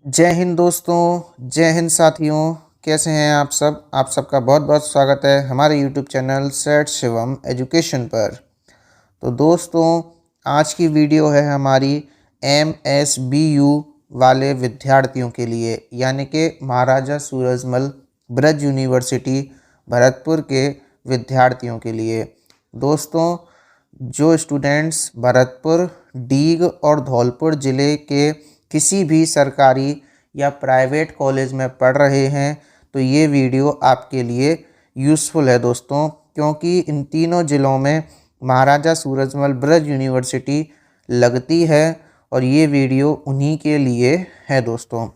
जय हिंद दोस्तों, जय हिंद साथियों। कैसे हैं आप सब? आप सबका बहुत बहुत स्वागत है हमारे यूट्यूब चैनल सेठ शिवम एजुकेशन पर। तो दोस्तों, आज की वीडियो है हमारी MSBU वाले विद्यार्थियों के लिए, यानी कि महाराजा सूरजमल ब्रज यूनिवर्सिटी भरतपुर के विद्यार्थियों के लिए। दोस्तों, जो स्टूडेंट्स भरतपुर, डीग और धौलपुर ज़िले के किसी भी सरकारी या प्राइवेट कॉलेज में पढ़ रहे हैं तो ये वीडियो आपके लिए यूज़फुल है दोस्तों, क्योंकि इन तीनों ज़िलों में महाराजा सूरजमल ब्रज यूनिवर्सिटी लगती है और ये वीडियो उन्हीं के लिए है दोस्तों।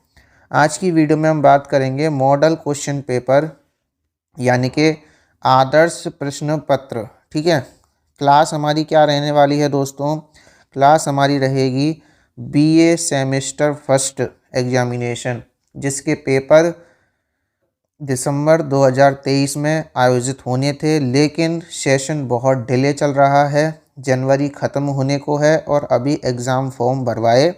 आज की वीडियो में हम बात करेंगे मॉडल क्वेश्चन पेपर यानी कि आदर्श प्रश्न पत्र। ठीक है, क्लास हमारी क्या रहने वाली है दोस्तों? क्लास हमारी रहेगी BA सेमेस्टर फर्स्ट एग्जामिनेशन, जिसके पेपर दिसंबर 2023 में आयोजित होने थे, लेकिन सेशन बहुत डिले चल रहा है। जनवरी ख़त्म होने को है और अभी एग्ज़ाम फॉर्म भरवाए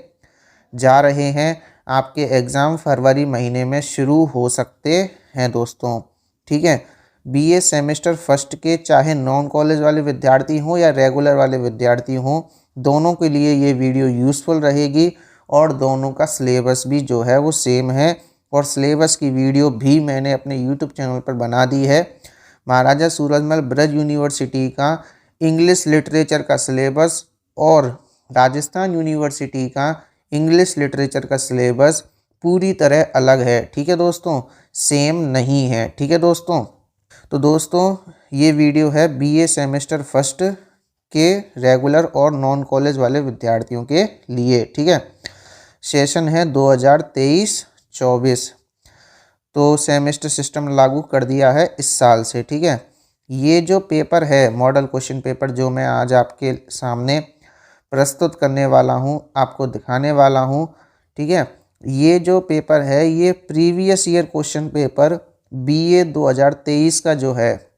जा रहे हैं। आपके एग्ज़ाम फरवरी महीने में शुरू हो सकते हैं दोस्तों। ठीक है, BA सेमेस्टर फर्स्ट के चाहे नॉन कॉलेज वाले विद्यार्थी हों या रेगुलर वाले विद्यार्थी हों, दोनों के लिए ये वीडियो यूज़फुल रहेगी और दोनों का सिलेबस भी जो है वो सेम है और सिलेबस की वीडियो भी मैंने अपने यूट्यूब चैनल पर बना दी है। महाराजा सूरजमल ब्रज यूनिवर्सिटी का इंग्लिश लिटरेचर का सिलेबस और राजस्थान यूनिवर्सिटी का इंग्लिश लिटरेचर का सिलेबस पूरी तरह अलग है। ठीक है दोस्तों, सेम नहीं है। ठीक है दोस्तों, तो दोस्तों ये वीडियो है BA सेमेस्टर फर्स्ट के रेगुलर और नॉन कॉलेज वाले विद्यार्थियों के लिए। ठीक है, सेशन है 2023-24, तो सेमेस्टर सिस्टम लागू कर दिया है इस साल से। ठीक है, ये जो पेपर है मॉडल क्वेश्चन पेपर जो मैं आज आपके सामने प्रस्तुत करने वाला हूँ, आपको दिखाने वाला हूँ, ठीक है, ये जो पेपर है ये previous year question paper BA 2023 का जो है,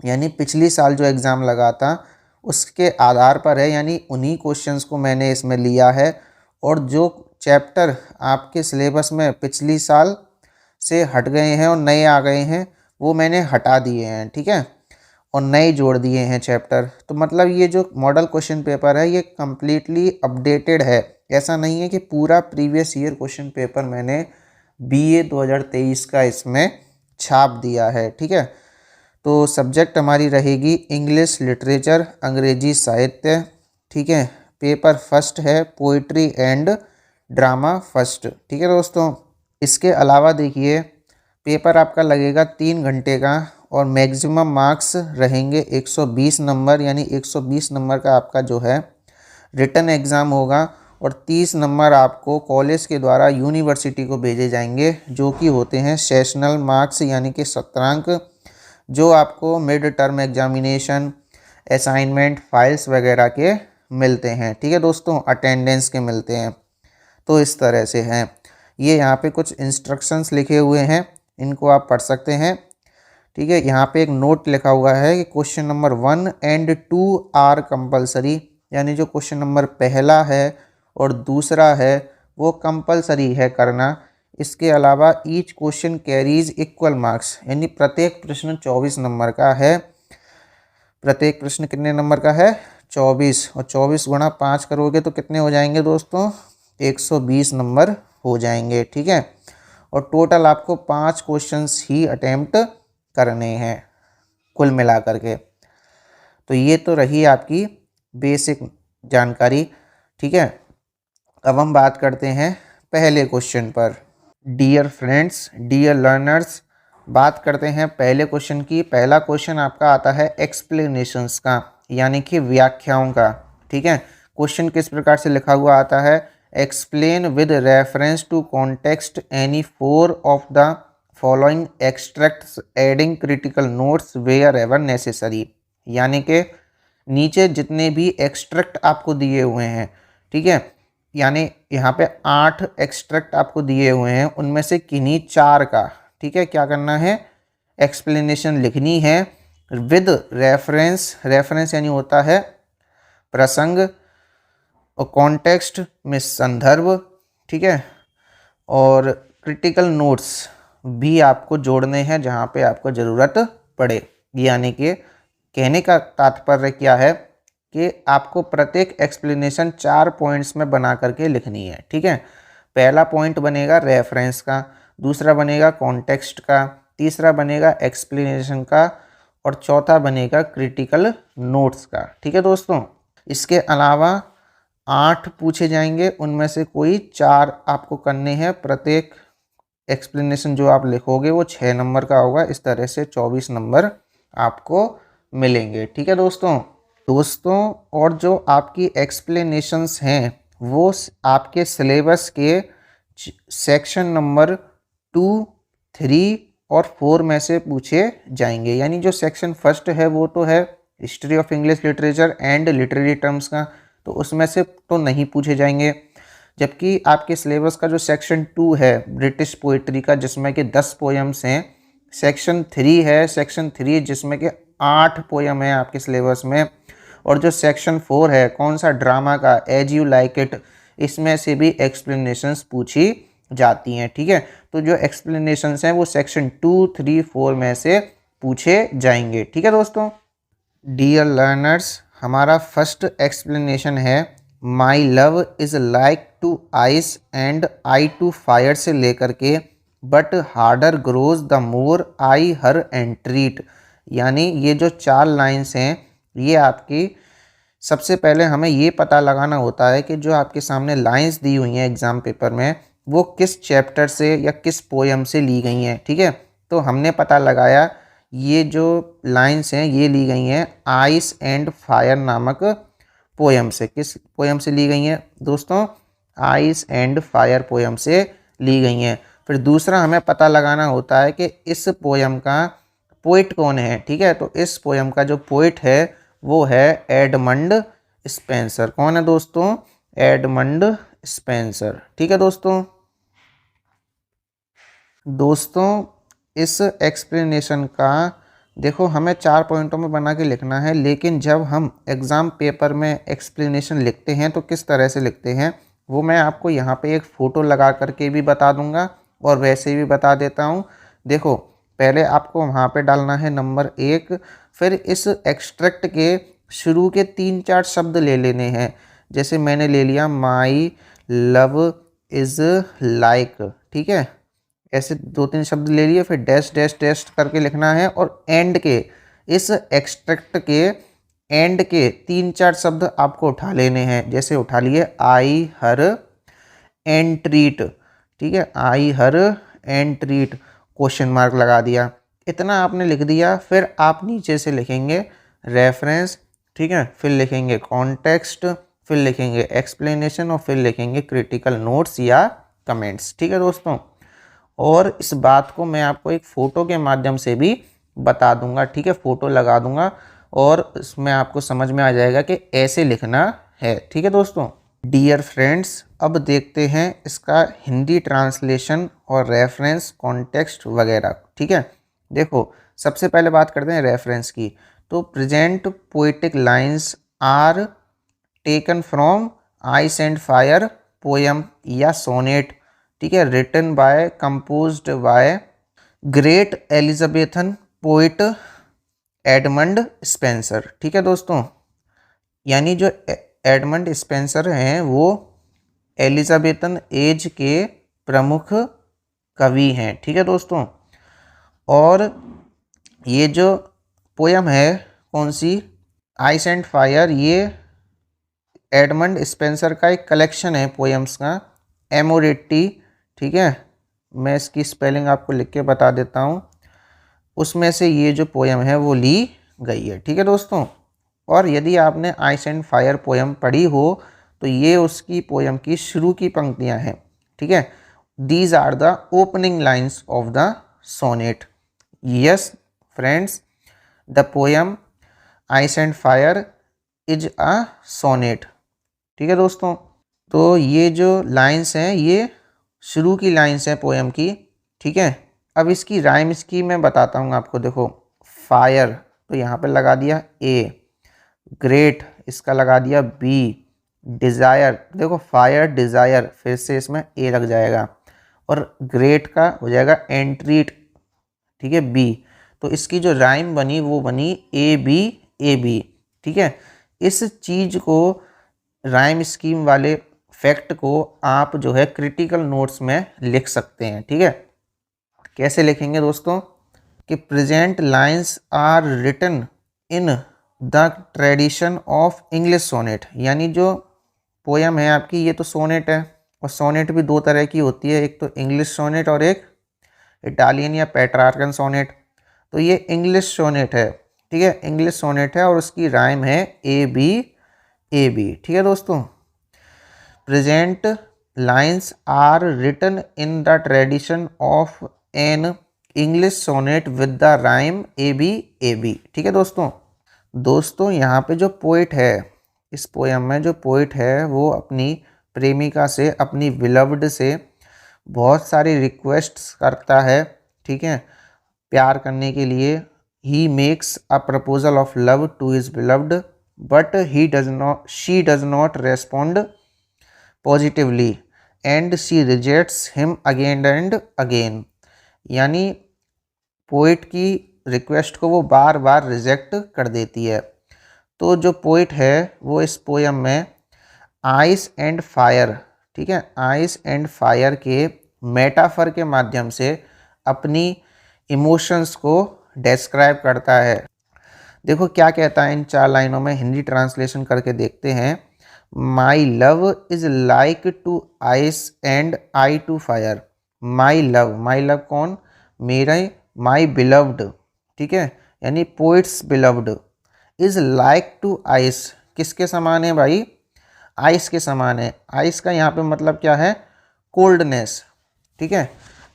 यानी पिछली साल जो एग्ज़ाम लगा था उसके आधार पर है, यानी उन्हीं क्वेश्चंस को मैंने इसमें लिया है और जो चैप्टर आपके सिलेबस में पिछली साल से हट गए हैं और नए आ गए हैं वो मैंने हटा दिए हैं। ठीक है, और नए जोड़ दिए हैं चैप्टर। तो मतलब ये जो मॉडल क्वेश्चन पेपर है ये कम्प्लीटली अपडेटेड है। ऐसा नहीं है कि पूरा प्रीवियस ईयर क्वेश्चन पेपर मैंने BA 2023 का इसमें छाप दिया है। ठीक है, तो सब्जेक्ट हमारी रहेगी इंग्लिश लिटरेचर, अंग्रेजी साहित्य। ठीक है, पेपर फर्स्ट है पोइट्री एंड ड्रामा फर्स्ट। ठीक है दोस्तों, इसके अलावा देखिए पेपर आपका लगेगा 3 घंटे का और मैक्सिमम मार्क्स रहेंगे 120 नंबर, यानी 120 नंबर का आपका जो है रिटन एग्ज़ाम होगा और 30 नंबर आपको कॉलेज के द्वारा यूनिवर्सिटी को भेजे जाएंगे, जो कि होते हैं सेशनल मार्क्स यानी कि सत्रांक, जो आपको mid term examination, assignment, files वगैरह के मिलते हैं। ठीक है दोस्तों, अटेंडेंस के मिलते हैं। तो इस तरह से हैं। ये यहाँ पे कुछ इंस्ट्रक्शंस लिखे हुए हैं, इनको आप पढ़ सकते हैं। ठीक है, यहाँ पे एक नोट लिखा हुआ है कि question number 1 and 2 are compulsory, यानी जो क्वेश्चन नंबर पहला है और दूसरा है वो कंपलसरी है करना। इसके अलावा each question carries equal marks, यानी प्रत्येक प्रश्न 24 नंबर का है। प्रत्येक प्रश्न कितने नंबर का है? 24, और 24 गुणा 5 करोगे तो कितने हो जाएंगे दोस्तों? 120 नंबर हो जाएंगे। ठीक है, और टोटल आपको 5 क्वेश्चंस ही अटेम्प्ट करने हैं कुल मिला करके। तो ये तो रही आपकी बेसिक जानकारी। ठीक है, अब हम बात करते हैं पहले क्वेश्चन पर। डियर फ्रेंड्स, डियर लर्नर्स, बात करते हैं पहले क्वेश्चन की। पहला क्वेश्चन आपका आता है एक्सप्लेनेशंस का, यानी कि व्याख्याओं का। ठीक है, क्वेश्चन किस प्रकार से लिखा हुआ आता है? Explain with reference to context any 4 of the following extracts adding critical notes wherever necessary, यानी कि नीचे जितने भी एक्सट्रैक्ट आपको दिए हुए हैं, ठीक है, यानी यहाँ पे 8 एक्सट्रैक्ट आपको दिए हुए हैं, उनमें से किन्हीं 4 का, ठीक है, क्या करना है? एक्सप्लेनेशन लिखनी है विद रेफरेंस। रेफरेंस यानी होता है प्रसंग, और कॉन्टेक्स्ट में संदर्भ, ठीक है, और क्रिटिकल नोट्स भी आपको जोड़ने हैं जहाँ पे आपको ज़रूरत पड़े। यानी कि कहने का तात्पर्य क्या है कि आपको प्रत्येक एक्सप्लेनेशन 4 पॉइंट्स में बना करके लिखनी है। ठीक है, पहला पॉइंट बनेगा रेफरेंस का, दूसरा बनेगा कॉन्टेक्स्ट का, तीसरा बनेगा एक्सप्लेनेशन का और चौथा बनेगा क्रिटिकल नोट्स का। ठीक है दोस्तों, इसके अलावा 8 पूछे जाएंगे, उनमें से कोई 4 आपको करने हैं। प्रत्येक एक्सप्लेनेशन जो आप लिखोगे वो 6 नंबर का होगा। इस तरह से 24 नंबर आपको मिलेंगे। ठीक है दोस्तों, और जो आपकी एक्सप्लेनेशंस हैं वो आपके सिलेबस के सेक्शन नंबर 2, 3 और 4 में से पूछे जाएंगे। यानी जो सेक्शन फर्स्ट है वो तो है history of English literature and literary terms का, तो उसमें से तो नहीं पूछे जाएंगे। जबकि आपके सिलेबस का जो सेक्शन 2 है ब्रिटिश पोइट्री का, जिसमें कि 10 पोएम्स हैं, सेक्शन 3 है, सेक्शन 3 जिसमें कि 8 पोएम है आपके सिलेबस में, और जो सेक्शन 4 है कौन सा, ड्रामा का, एज यू लाइक इट, इसमें से भी एक्सप्लेनेशंस पूछी जाती हैं। ठीक है, तो जो एक्सप्लेनेशंस हैं वो सेक्शन 2, 3, 4 में से पूछे जाएंगे। ठीक है दोस्तों, डियर लर्नर्स, हमारा फर्स्ट एक्सप्लेनेशन है my love is like to ice and I to fire से लेकर के but harder grows the more I her entreat. यानी ये जो 4 लाइन्स हैं ये आपकी, सबसे पहले हमें ये पता लगाना होता है कि जो आपके सामने लाइंस दी हुई हैं एग्ज़ाम पेपर में वो किस चैप्टर से या किस पोएम से ली गई हैं। ठीक है, तो हमने पता लगाया ये जो लाइंस हैं ये ली गई हैं आइस एंड फायर नामक पोएम से। किस पोएम से ली गई हैं दोस्तों? आइस एंड फायर पोएम से ली गई हैं। फिर दूसरा हमें पता लगाना होता है कि इस पोएम का पोइट कौन है। ठीक है, तो इस पोएम का जो पोइट है वो है एडमंड स्पेंसर। कौन है दोस्तों? Edmund Spenser. ठीक है दोस्तों इस एक्सप्लेनेशन का देखो हमें 4 पॉइंटों में बना के लिखना है, लेकिन जब हम एग्ज़ाम पेपर में एक्सप्लेनेशन लिखते हैं तो किस तरह से लिखते हैं वो मैं आपको यहाँ पे एक फ़ोटो लगा करके भी बता दूँगा और वैसे भी बता देता हूँ। देखो, पहले आपको वहाँ पे डालना है नंबर 1, फिर इस एक्सट्रैक्ट के शुरू के 3-4 शब्द ले लेने हैं। जैसे मैंने ले लिया माई लव इज़ लाइक। ठीक है, ऐसे 2-3 शब्द ले लिए, फिर डैश डैश डैश करके लिखना है और एंड के इस एक्सट्रैक्ट के एंड के 3-4 शब्द आपको उठा लेने हैं। जैसे उठा लिए आई हर एंड ट्रीट। ठीक है, I her entreat, question mark लगा दिया। इतना आपने लिख दिया, फिर आप नीचे से लिखेंगे रेफरेंस। ठीक है, फिर लिखेंगे कॉन्टेक्स्ट, फिर लिखेंगे एक्सप्लेनेशन और फिर लिखेंगे क्रिटिकल नोट्स या कमेंट्स। ठीक है दोस्तों, और इस बात को मैं आपको एक फ़ोटो के माध्यम से भी बता दूंगा। ठीक है, फ़ोटो लगा दूंगा और इसमें आपको समझ में आ जाएगा कि ऐसे लिखना है। ठीक है दोस्तों, डियर फ्रेंड्स, अब देखते हैं इसका हिंदी ट्रांसलेशन और रेफरेंस, कॉन्टेक्स्ट वगैरह। ठीक है, देखो सबसे पहले बात करते हैं रेफरेंस की। तो present poetic lines are taken from ice and fire poem या सोनेट। ठीक है, written by, composed by great Elizabethan poet Edmund Spenser. ठीक है दोस्तों, यानी जो एडमंड स्पेंसर हैं वो एलिजाबेथन एज के प्रमुख कवि हैं। ठीक है दोस्तों, और ये जो पोयम है कौन सी, आइस एंड फायर, ये एडमंड स्पेंसर का एक कलेक्शन है पोएम्स का, एमोरेटी। ठीक है, मैं इसकी स्पेलिंग आपको लिख के बता देता हूँ। उसमें से ये जो पोएम है वो ली गई है। ठीक है दोस्तों, और यदि आपने आइस एंड फायर पोएम पढ़ी हो तो ये उसकी पोएम की शुरू की पंक्तियाँ हैं। ठीक है, these are the opening lines of the sonnet. Yes friends, the poem ice and fire is a sonnet. ठीक है दोस्तों, तो ये जो लाइन्स हैं ये शुरू की लाइन्स हैं पोएम की। ठीक है, अब इसकी राइम स्कीम मैं बताता हूँ आपको। देखो, फायर तो यहाँ पे लगा दिया ए, ग्रेट इसका लगा दिया बी, डिज़ायर देखो फायर डिज़ायर फिर से इसमें ए लग जाएगा, और ग्रेट का हो जाएगा एंट्रीट, ठीक है, बी। तो इसकी जो राइम बनी वो बनी ए बी, ठीक है। इस चीज़ को, राइम स्कीम वाले फैक्ट को आप जो है क्रिटिकल नोट्स में लिख सकते हैं, ठीक है। कैसे लिखेंगे दोस्तों कि present lines are written in the tradition of English sonnet, यानी जो पोयम है आपकी ये तो सोनेट है, और सोनेट भी दो तरह की होती है, एक तो इंग्लिश सोनेट और एक इटालियन या पेट्रार्कन सोनेट। तो ये इंग्लिश सोनेट है, ठीक है, इंग्लिश सोनेट है और उसकी राइम है ए बी, ठीक है दोस्तों। Present lines are written in the tradition of an English sonnet with the rhyme a b, ठीक है दोस्तों यहाँ पे जो पोइट है, इस पोयम में जो पोइट है वो अपनी प्रेमिका से, अपनी बिलव्ड से बहुत सारी रिक्वेस्ट्स करता है, ठीक है, प्यार करने के लिए। He makes a proposal of love to his beloved but she does not respond positively and she rejects him again and again, यानी पोइट की रिक्वेस्ट को वो बार बार रिजेक्ट कर देती है। तो जो पोइट है वो इस पोयम में आइस एंड फायर, ठीक है, आइस एंड फायर के मेटाफर के माध्यम से अपनी इमोशंस को डिस्क्राइब करता है। देखो क्या कहता है इन 4 लाइनों में, हिंदी ट्रांसलेशन करके देखते हैं। My love is like to ice and I to fire. My love कौन, मेरा, माई बिलव्ड, ठीक है, यानी poet's beloved, is like to ice, किसके समान है भाई, आइस के समान है। आइस का यहाँ पे मतलब क्या है, कोल्डनेस, ठीक है,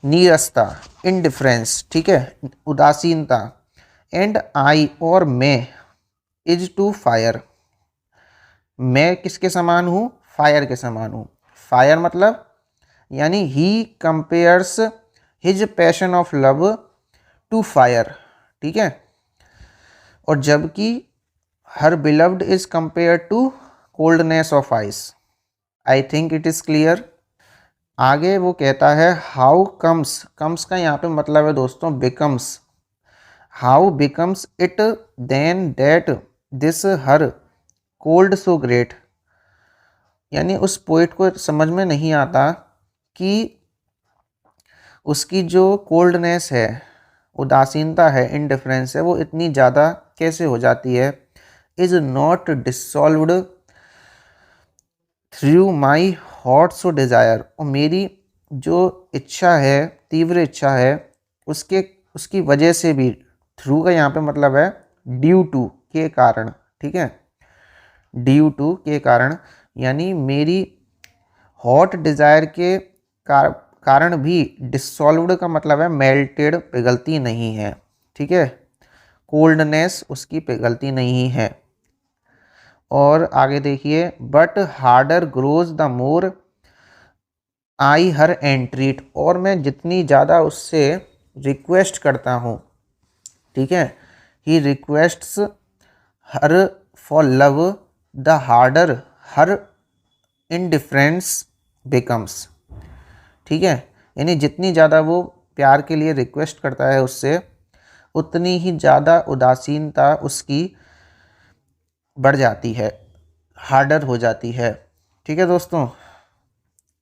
नीरसता, इनडिफरेंस, ठीक है, उदासीनता। एंड आई और मैं इज टू फायर, मैं किसके समान हूँ, फायर के समान हूँ। फायर मतलब यानी he compares his passion of love to fire, ठीक है। और जबकि her beloved is compare to coldness of ice. I think it is clear. आगे वो कहता है हाउ कम्स, कम्स का यहाँ पे मतलब है दोस्तों becomes. How becomes it then that this her cold so great, यानी उस पोइट को समझ में नहीं आता कि उसकी जो कोल्डनेस है, उदासीनता है, इनडिफरेंस है, वो इतनी ज़्यादा कैसे हो जाती है। Is not dissolved through my hot so desire, और मेरी जो इच्छा है, तीव्र इच्छा है, उसकी वजह से भी, थ्रू का यहाँ पे मतलब है ड्यू टू, के कारण, ठीक है, ड्यू टू के कारण, यानी मेरी हॉट डिज़ायर के कारण भी, डिसॉल्व्ड का मतलब है मेल्टेड, पिघलती नहीं है, ठीक है, कोल्डनेस उसकी पिघलती नहीं है। और आगे देखिए, but harder grows the more I her entreat, और मैं जितनी ज़्यादा उससे रिक्वेस्ट करता हूँ, ठीक है, he requests her for love the harder her indifference becomes, ठीक है, यानी जितनी ज़्यादा वो प्यार के लिए रिक्वेस्ट करता है उससे, उतनी ही ज़्यादा उदासीनता उसकी बढ़ जाती है, हार्डर हो जाती है, ठीक है दोस्तों।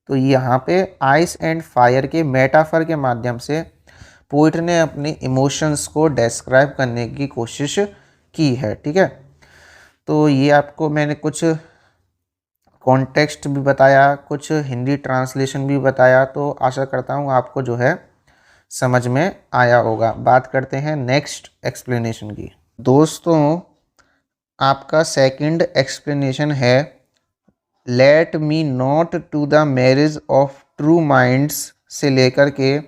तो यहाँ पे आइस एंड फायर के मेटाफर के माध्यम से पोइट ने अपने इमोशंस को डिस्क्राइब करने की कोशिश की है, ठीक है। तो ये आपको मैंने कुछ कॉन्टेक्स्ट भी बताया, कुछ हिंदी ट्रांसलेशन भी बताया, तो आशा करता हूँ आपको जो है समझ में आया होगा। बात करते हैं नेक्स्ट एक्सप्लेनेशन की। दोस्तों आपका सेकंड एक्सप्लेनेशन है let me not to the marriage of true minds से लेकर के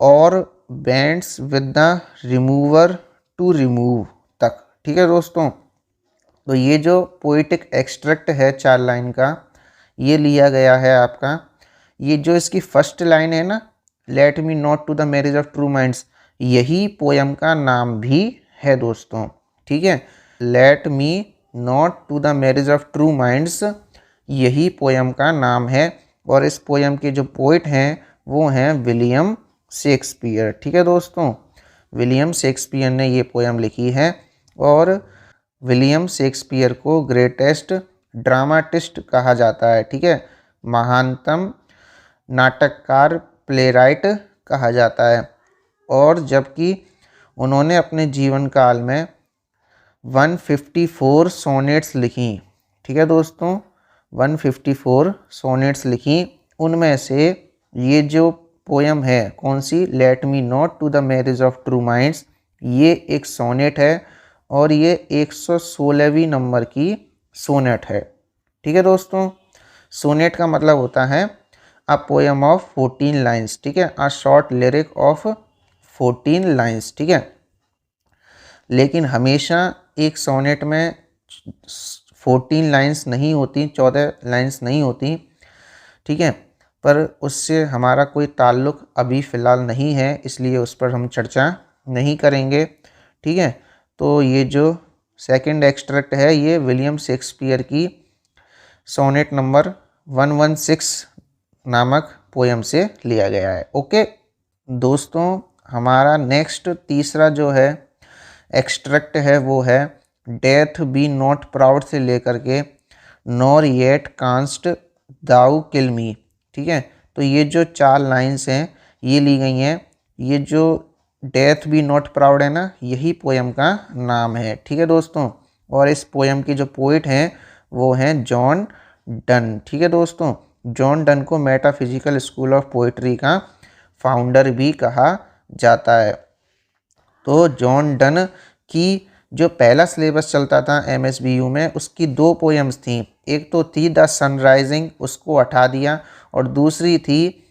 or bends with the remover to remove तक, ठीक है दोस्तों। तो ये जो पोइटिक एक्सट्रैक्ट है 4 लाइन का, ये लिया गया है आपका, ये जो इसकी फर्स्ट लाइन है ना, let me not to the marriage of true minds, यही पोयम का नाम भी है दोस्तों, ठीक है। Let me not to the marriage of true minds, यही पोयम का नाम है। और इस पोयम के जो पोइट हैं वो हैं विलियम शेक्सपियर। ठीक है दोस्तों, विलियम शेक्सपियर ने ये पोयम लिखी है और विलियम शेक्सपियर को ग्रेटेस्ट ड्रामाटिस्ट कहा जाता है। ठीक है, महानतम नाटककार, प्लेराइट कहा जाता है। और जबकि उन्होंने अपने जीवन काल में 154 सोनेट्स लिखी। ठीक है दोस्तों, 154 सोनेट्स लिखी। उनमें से ये जो पोयम है कौन सी, let me not to the marriage of true minds, ये एक सोनेट है और ये 116वीं नंबर की सोनेट है। ठीक है दोस्तों, सोनेट का मतलब होता है अ पोयम ऑफ 14 लाइन्स। ठीक है, a short lyric of 14 lines. ठीक है, लेकिन हमेशा एक सोनेट में 14 लाइन्स नहीं होती, 14 लाइन्स नहीं होती। ठीक है, पर उससे हमारा कोई ताल्लुक़ अभी फ़िलहाल नहीं है, इसलिए उस पर हम चर्चा नहीं करेंगे। ठीक है, तो ये जो सेकंड एक्सट्रैक्ट है ये विलियम शेक्सपियर की सोनेट नंबर 116 नामक पोयम से लिया गया है। ओके दोस्तों, हमारा नेक्स्ट तीसरा जो है एक्सट्रैक्ट है वो है डेथ बी नॉट प्राउड से लेकर के नॉर येट कांस्ट दाउ किल मी। ठीक है, तो ये जो 4 लाइन्स हैं ये ली गई हैं। ये जो डेथ बी नॉट प्राउड है ना, यही पोयम का नाम है। ठीक है दोस्तों, और इस पोयम की जो पोइट हैं वो हैं जॉन डन। ठीक है दोस्तों, जॉन डन को मेटाफिजिकल स्कूल ऑफ पोइट्री का फाउंडर भी कहा जाता है। तो जॉन डन की जो पहला सिलेबस चलता था MSBU में, उसकी 2 पोएम्स थी। एक तो थी द सनराइजिंग, उसको हटा दिया, और दूसरी थी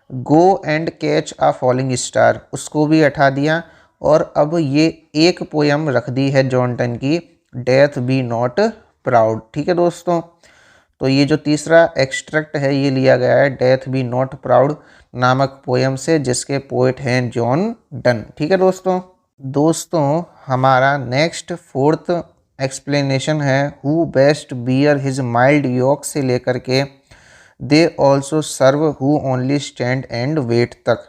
go and catch a falling star, उसको भी हटा दिया। और अब ये एक पोयम रख दी है जॉन डन की, डेथ बी नॉट प्राउड। ठीक है दोस्तों, तो ये जो तीसरा एक्सट्रैक्ट है ये लिया गया है डेथ बी नॉट प्राउड नामक पोयम से, जिसके पोइट हैं जॉन डन। ठीक है दोस्तों, हमारा नेक्स्ट फोर्थ एक्सप्लेनेशन है who best bear his mild yoke से लेकर के they also serve who only stand and wait तक।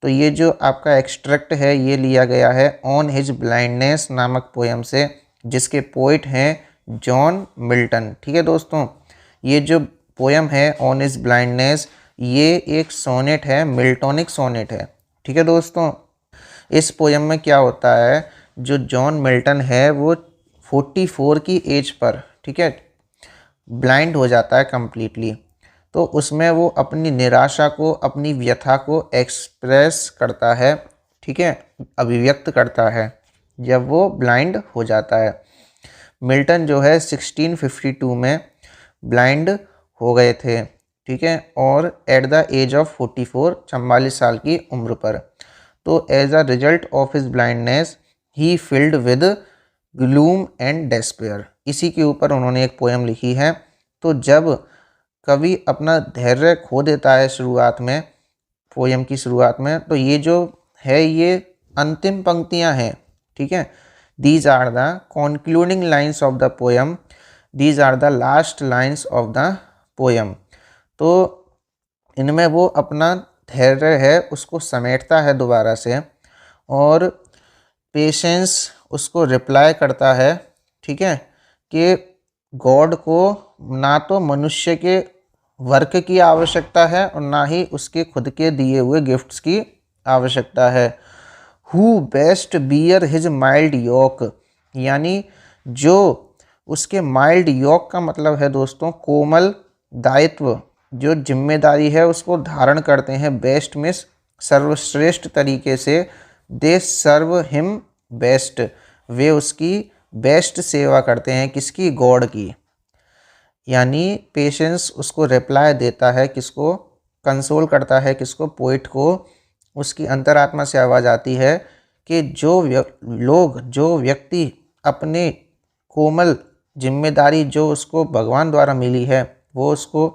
तो ये जो आपका एक्सट्रैक्ट है ये लिया गया है ऑन हिज ब्लाइंडनेस नामक पोयम से, जिसके पोइट हैं जॉन मिल्टन। ठीक है दोस्तों, ये जो पोयम है ऑन हिज ब्लाइंडनेस ये एक सोनेट है, मिल्टोनिक सोनेट है। ठीक है दोस्तों, इस पोयम में क्या होता है, जो जॉन मिल्टन है वो 44 की एज पर, ठीक है, ब्लाइंड हो जाता है कम्प्लीटली। तो उसमें वो अपनी निराशा को, अपनी व्यथा को एक्सप्रेस करता है। ठीक है, अभिव्यक्त करता है जब वो ब्लाइंड हो जाता है। मिल्टन जो है 1652 में ब्लाइंड हो गए थे। ठीक है, और एट द एज ऑफ 44 साल की उम्र पर। तो as a result of his blindness he filled with gloom and despair, इसी के ऊपर उन्होंने एक पोयम लिखी है। तो जब कवि अपना धैर्य खो देता है शुरुआत में, पोयम की शुरुआत में, तो ये जो है ये अंतिम पंक्तियां हैं। ठीक है, these are the concluding lines of the poem, these are the last lines of the poem. तो इनमें वो अपना धैर्य है उसको समेटता है दोबारा से, और पेशेंस उसको रिप्लाई करता है। ठीक है, कि गॉड को ना तो मनुष्य के वर्क की आवश्यकता है और ना ही उसके खुद के दिए हुए गिफ्ट्स की आवश्यकता है। Who best bear his mild yoke, यानी जो उसके माइल्ड योक का मतलब है दोस्तों कोमल दायित्व, जो जिम्मेदारी है उसको धारण करते हैं बेस्ट में सर्वश्रेष्ठ तरीके से। दे सर्व हिम बेस्ट, वे उसकी बेस्ट सेवा करते हैं, किसकी, गॉड की। यानी पेशेंस उसको रिप्लाई देता है, किसको, कंसोल करता है, किसको, पोइट को। उसकी अंतरात्मा से आवाज़ आती है कि जो व्यक्ति अपने कोमल जिम्मेदारी जो उसको भगवान द्वारा मिली है वो उसको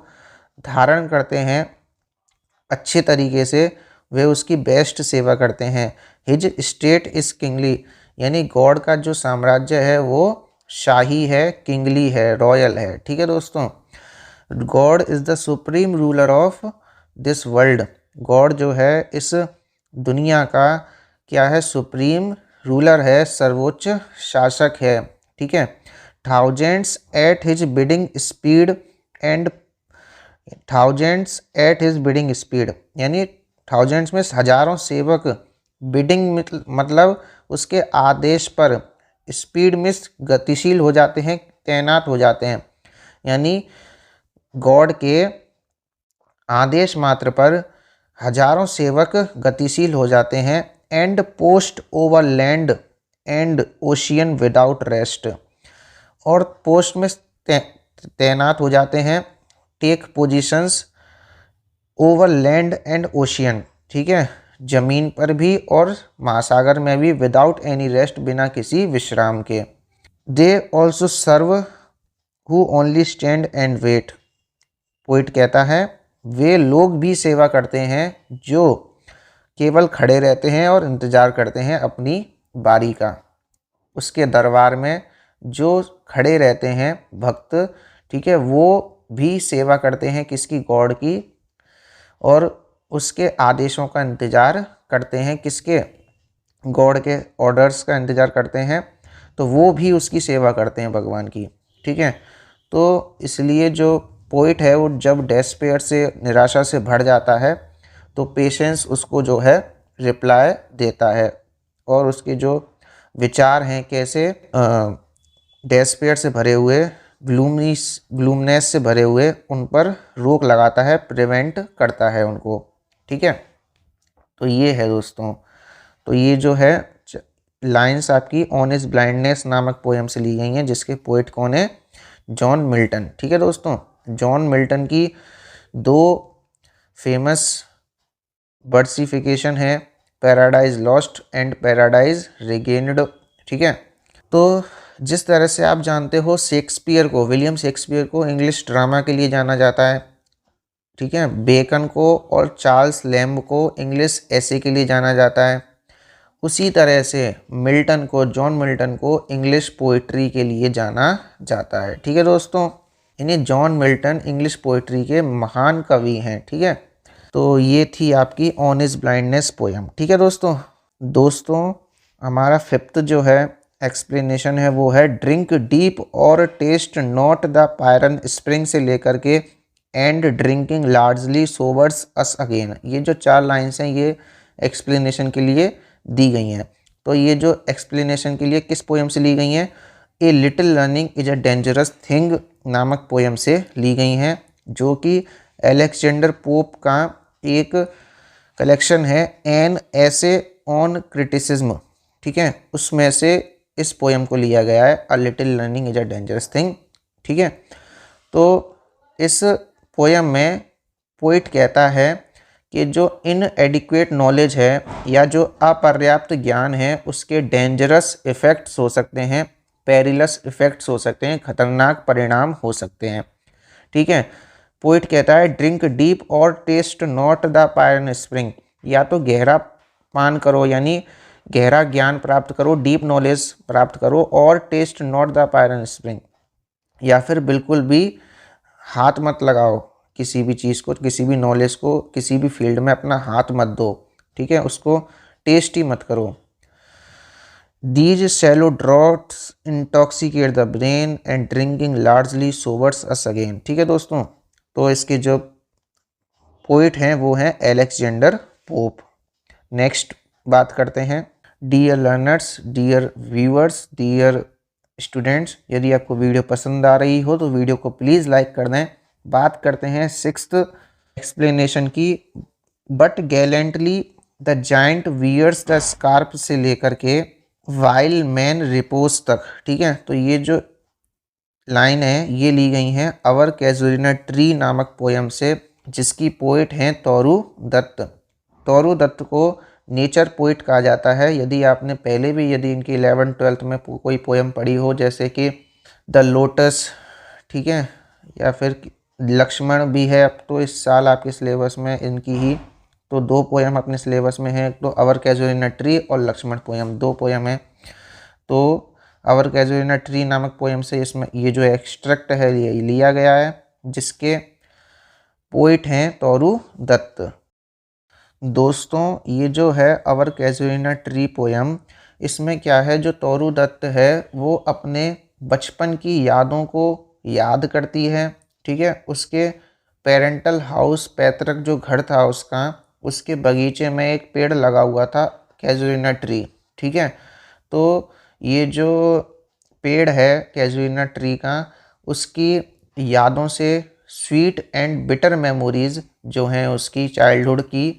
धारण करते हैं अच्छे तरीके से, वे उसकी बेस्ट सेवा करते हैं। हिज स्टेट इज किंगली, यानी गॉड का जो साम्राज्य है वो शाही है, किंगली है, रॉयल है। ठीक है दोस्तों, God is the supreme ruler of this world, God जो है इस दुनिया का क्या है, सुप्रीम रूलर है, सर्वोच्च शासक है, ठीक है। Thousands at his bidding speed and thousands at his bidding speed, यानी थाउजेंड्स में हजारों सेवक, बिडिंग मतलब उसके आदेश पर, स्पीड में गतिशील हो जाते हैं, तैनात हो जाते हैं, यानी गॉड के आदेश मात्र पर हजारों सेवक गतिशील हो जाते हैं। And post over land and ocean without rest, और पोस्ट में तैनात हो जाते हैं, take positions over land and ocean, ठीक है, जमीन पर भी और महासागर में भी, विदाउट एनी रेस्ट, बिना किसी विश्राम के। They also serve who only stand and wait, poet कहता है वे लोग भी सेवा करते हैं जो केवल खड़े रहते हैं और इंतज़ार करते हैं अपनी बारी का। उसके दरबार में जो खड़े रहते हैं भक्त, ठीक है, वो भी सेवा करते हैं किसकी, गॉड की, और उसके आदेशों का इंतज़ार करते हैं, किसके, गॉड के ऑर्डर्स का इंतज़ार करते हैं, तो वो भी उसकी सेवा करते हैं भगवान की, ठीक है। तो इसलिए जो पोइट है वो जब डेस्पेयर से, निराशा से भर जाता है, तो पेशेंस उसको जो है रिप्लाई देता है, और उसके जो विचार हैं कैसे डेस्पेयर से भरे हुए, ग्लूमनेस से भरे हुए, उन पर रोक लगाता है, प्रिवेंट करता है उनको, ठीक है। तो ये है दोस्तों, तो ये जो है लाइंस आपकी ऑन इज ब्लाइंडनेस नामक पोएम से ली गई हैं, जिसके पोइट कौन है, जॉन मिल्टन, ठीक है दोस्तों। जॉन मिल्टन की दो फेमस वर्सिफिकेशन है, paradise lost and paradise regained, ठीक है। तो जिस तरह से आप जानते हो शेक्सपियर को, विलियम शेक्सपियर को इंग्लिश ड्रामा के लिए जाना जाता है, ठीक है, बेकन को और चार्ल्स लैम्ब को इंग्लिश एसे के लिए जाना जाता है, उसी तरह से मिल्टन को, जॉन मिल्टन को इंग्लिश पोइट्री के लिए जाना जाता है, ठीक है दोस्तों। इन्हें जॉन मिल्टन इंग्लिश पोइट्री के महान कवि हैं, ठीक है। तो ये थी आपकी ऑन इज ब्लाइंडनेस पोएम, ठीक है दोस्तों हमारा फिफ्थ जो है एक्सप्लेनेशन है वो है ड्रिंक डीप और taste not the Pierian spring से लेकर के and drinking largely sobers us again. ये जो 4 लाइन्स हैं ये एक्सप्लेनेशन के लिए दी गई हैं। तो ये जो एक्सप्लेनेशन के लिए किस पोएम से ली गई हैं, a little learning is a dangerous thing नामक पोएम से ली गई हैं, जो कि अलेक्जेंडर पोप का एक कलेक्शन है, एन ऐसे ऑन क्रिटिसिज्म, ठीक है, उसमें से इस पोएम को लिया गया है, a little learning is a dangerous thing, ठीक है। तो इस पोएम में पोइट कहता है कि जो इनएडिक्वेट नॉलेज है या जो अपर्याप्त ज्ञान है उसके डेंजरस इफ़ेक्ट्स हो सकते हैं, पेरिलस इफ़ेक्ट्स हो सकते हैं, खतरनाक परिणाम हो सकते हैं, ठीक है। पोइट कहता है ड्रिंक डीप और taste not the Pierian spring, या तो गहरा पान करो यानी गहरा ज्ञान प्राप्त करो, डीप नॉलेज प्राप्त करो, or taste not the Pierian spring, या फिर बिल्कुल भी हाथ मत लगाओ किसी भी चीज़ को, किसी भी नॉलेज को, किसी भी फील्ड में अपना हाथ मत दो, ठीक है, उसको टेस्ट ही मत करो। These shallow draughts intoxicate the brain and drinking largely sobers us again, ठीक है दोस्तों। तो इसके जो पोइट हैं वो हैं अलेक्जेंडर पोप। नेक्स्ट बात करते हैं, dear learners, dear viewers, dear students, यदि आपको वीडियो पसंद आ रही हो तो वीडियो को प्लीज़ लाइक कर दें। बात करते हैं 6th एक्सप्लेनेशन की, but gallantly the giant wears the scarp से लेकर के वाइल मैन रिपोज तक, ठीक है। तो ये जो लाइन है ये ली गई हैं अवर कैजुरिना ट्री नामक पोएम से, जिसकी पोइट हैं तोरू दत्त। तोरू दत्त को नेचर पोइट कहा जाता है। यदि आपने पहले भी यदि इनकी 11th-12th में कोई पोएम पढ़ी हो, जैसे कि द लोटस, ठीक है, या फिर लक्ष्मण भी है, अब तो इस साल आपके सिलेबस में इनकी ही तो 2 पोएम अपने सिलेबस में है, तो अवर कैजुरिना ट्री और लक्ष्मण पोएम 2 पोएम है। तो अवर कैजुरिना ट्री नामक पोएम से इसमें ये जो एक्सट्रैक्ट है ये लिया गया है, जिसके पोइट हैं तोरू दत्त। दोस्तों ये जो है अवर कैजुलिना ट्री पोयम, इसमें क्या है, जो तोरू दत्त है वो अपने बचपन की यादों को याद करती है। ठीक है, उसके पेरेंटल हाउस, पैतृक जो घर था उसका, उसके बगीचे में एक पेड़ लगा हुआ था, कैजुलिना ट्री। ठीक है, तो ये जो पेड़ है कैजुलिना ट्री का, उसकी यादों से स्वीट एंड बिटर मेमोरीज जो हैं उसकी चाइल्डहुड की,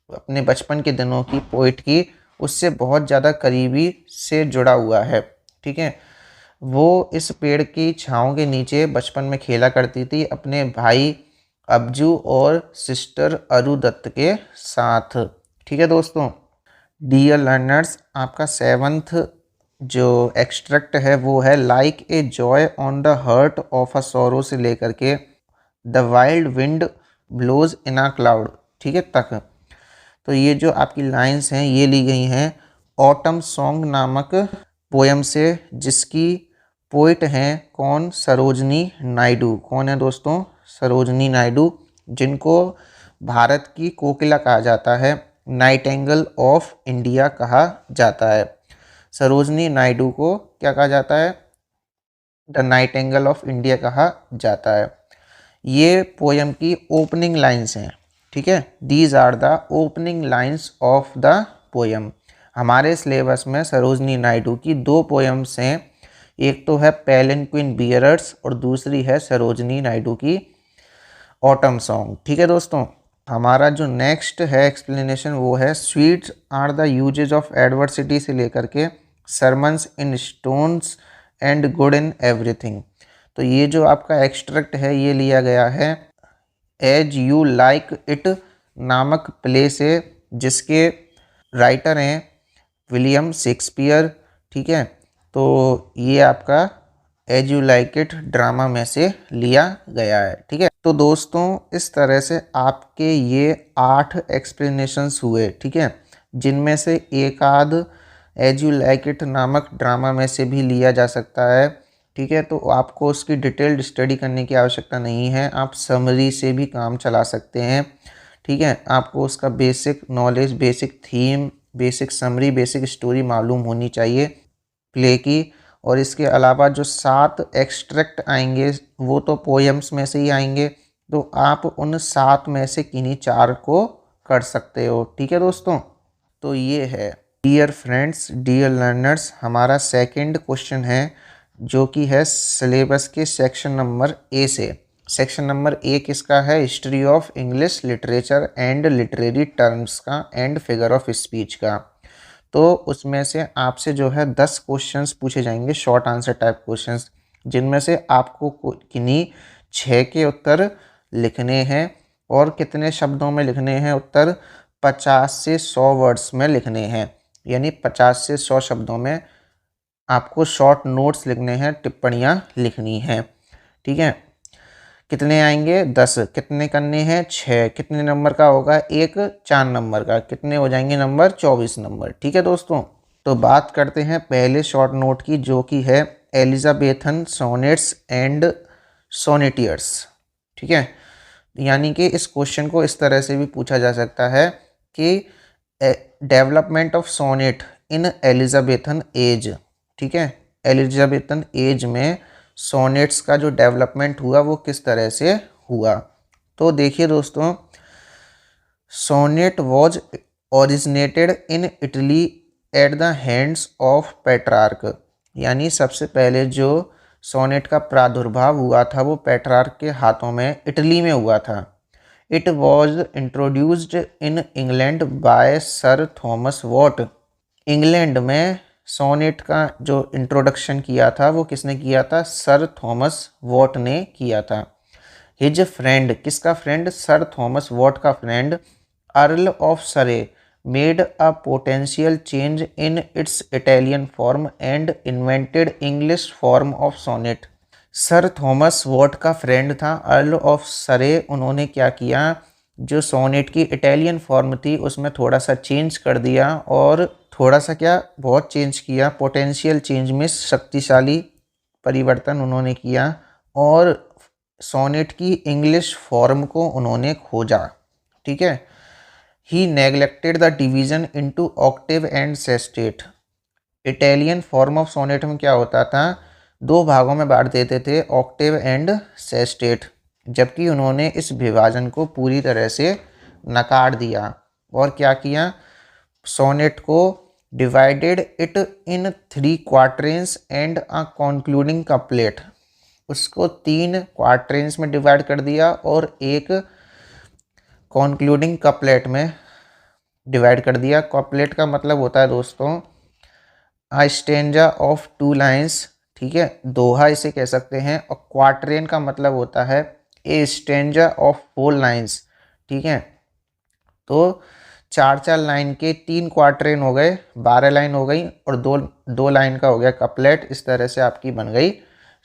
अपने बचपन के दिनों की, पोइट की, उससे बहुत ज़्यादा करीबी से जुड़ा हुआ है। ठीक है, वो इस पेड़ की छाँव के नीचे बचपन में खेला करती थी अपने भाई अब्जू और सिस्टर अरु दत्त के साथ। ठीक है दोस्तों, डियर लर्नर्स, आपका 7th जो एक्सट्रैक्ट है वो है like a joy on the heart of a sorrow से लेकर के the wild wind blows in a cloud, ठीक है, तक। तो ये जो आपकी लाइंस हैं ये ली गई हैं ऑटम सॉन्ग नामक पोयम से, जिसकी पोइट हैं कौन, सरोजनी नायडू। कौन है दोस्तों, सरोजनी नायडू, जिनको भारत की कोकिला कहा जाता है, नाइटेंगल ऑफ इंडिया कहा जाता है। सरोजनी नायडू को क्या कहा जाता है, द नाइटेंगल ऑफ इंडिया कहा जाता है। ये पोयम की ओपनिंग लाइंस हैं। ठीक है, these are the opening lines of the poem. हमारे सिलेबस में सरोजनी नायडू की 2 पोयम्स हैं, एक तो है पेलिनक्विन बियरर्स और दूसरी है सरोजनी नायडू की ऑटम सॉन्ग। ठीक है दोस्तों, हमारा जो नेक्स्ट है एक्सप्लेनेशन वो है sweets are the uses of adversity से लेकर के sermons in stones and good in everything. तो ये जो आपका एक्सट्रैक्ट है ये लिया गया है एज यू लाइक इट नामक प्ले से, जिसके राइटर हैं विलियम शेक्सपियर। ठीक है, तो ये आपका as you like it drama में से लिया गया है। ठीक है, तो दोस्तों इस तरह से आपके ये 8 एक्सप्लेनेशंस हुए। ठीक है, जिनमें से एक आध एज यू लाइक इट नामक ड्रामा में से भी लिया जा सकता है। ठीक है, तो आपको उसकी डिटेल्ड स्टडी करने की आवश्यकता नहीं है, आप समरी से भी काम चला सकते हैं। ठीक है, आपको उसका basic knowledge, basic theme, basic summary, basic story मालूम होनी चाहिए प्ले की। और इसके अलावा जो 7 एक्सट्रैक्ट आएंगे वो तो पोएम्स में से ही आएंगे, तो आप उन 7 में से किन्हीं 4 को कर सकते हो। ठीक है दोस्तों, तो ये है डियर फ्रेंड्स, डियर लर्नर्स, हमारा सेकंड क्वेश्चन है जो कि है सिलेबस के सेक्शन नंबर ए से। सेक्शन नंबर ए किसका है, history of English literature and literary terms का एंड फिगर ऑफ स्पीच का। तो उसमें से आपसे जो है 10 क्वेश्चंस पूछे जाएंगे, शॉर्ट आंसर टाइप क्वेश्चंस, जिनमें से आपको किन्हीं 6 के उत्तर लिखने हैं। और कितने शब्दों में लिखने हैं उत्तर, 50 से 100 वर्ड्स में लिखने हैं, यानी 50 से 100 शब्दों में आपको शॉर्ट नोट्स लिखने हैं, टिप्पणियाँ लिखनी हैं। ठीक है, कितने आएंगे, 10। कितने करने हैं, 6। कितने नंबर का होगा, एक 4 नंबर का। कितने हो जाएंगे नंबर, 24 नंबर। ठीक है दोस्तों, तो बात करते हैं पहले शॉर्ट नोट की, जो कि है एलिजाबेथन सोनेट्स एंड सोनेटियर्स। ठीक है, यानी कि इस क्वेश्चन को इस तरह से भी पूछा जा सकता है कि development of sonnet in Elizabethan age. ठीक है, एलिजाबेथन एज में सोनेट्स का जो डेवलपमेंट हुआ वो किस तरह से हुआ। तो देखिए दोस्तों, sonnet was originated in Italy at the hands of Petrarch, यानी सबसे पहले जो सोनेट का प्रादुर्भाव हुआ था वो पेट्रार्क के हाथों में इटली में हुआ था। It was introduced in England by sir Thomas Wyatt. England में सोनेट का जो इंट्रोडक्शन किया था वो किसने किया था, सर थॉमस वॉट ने किया था। हिज फ्रेंड, किसका फ्रेंड, सर थॉमस वॉट का friend Earl of Surrey made a potential change in its Italian form and invented English form of sonnet. Sir Thomas Wyatt का फ्रेंड था Earl of Surrey, उन्होंने क्या किया, जो sonnet की Italian form थी उसमें थोड़ा सा चेंज कर दिया, और थोड़ा सा क्या, बहुत चेंज किया, पोटेंशियल चेंज में शक्तिशाली परिवर्तन उन्होंने किया, और सोनेट की इंग्लिश फॉर्म को उन्होंने खोजा। ठीक है, he neglected the division into octave and sestet. Italian form of sonnet में क्या होता था, दो भागों में बांट देते थे, ऑक्टेव एंड सेस्टेट, जबकि उन्होंने इस विभाजन को पूरी तरह से नकार दिया और क्या किया, सोनेट को divided it in 3 quatrains and a concluding couplet, उसको 3 क्वार्टरेंस में डिवाइड कर दिया और एक कॉन्क्लूडिंग कपलेट में डिवाइड कर दिया। कपलेट का मतलब होता है दोस्तों आ स्टेंजा ऑफ 2 लाइन्स, ठीक है, दोहा इसे कह सकते हैं। और क्वार्टरेन का मतलब होता है ए स्टेंजा ऑफ 4 लाइन्स, ठीक है। तो 4 लाइन के 3 क्वार्टरेन हो गए, 12 लाइन हो गई, और दो लाइन का हो गया कपलेट। इस तरह से आपकी बन गई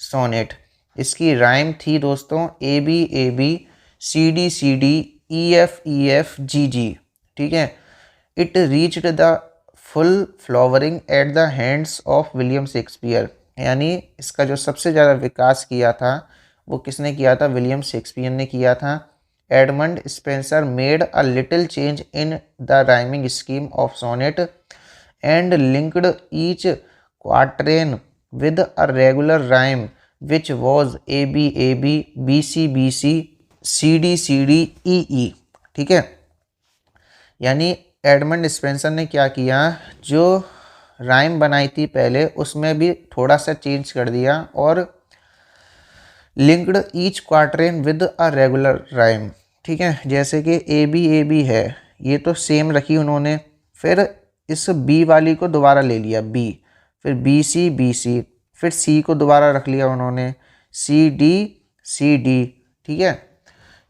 सोनेट। इसकी राइम थी दोस्तों a B c D e f g, ठीक है। It reached the full flowering at the hands of William Shakespeare, यानी इसका जो सबसे ज़्यादा विकास किया था वो किसने किया था, विलियम शेक्सपियर ने किया था। Edmund Spenser made a little change in the rhyming scheme of sonnet and linked each quatrain with a regular rhyme which was A B C C D E, ठीक है। यानी एडमंड स्पेंसर ने क्या किया, जो राइम बनाई थी पहले उसमें भी थोड़ा सा चेंज कर दिया और linked each quatrain with a regular rhyme, ठीक है। जैसे कि ए बी है, ये तो सेम रखी उन्होंने, फिर इस बी वाली को दोबारा ले लिया बी, फिर बी सी, फिर सी को दोबारा रख लिया उन्होंने सी डी, ठीक है,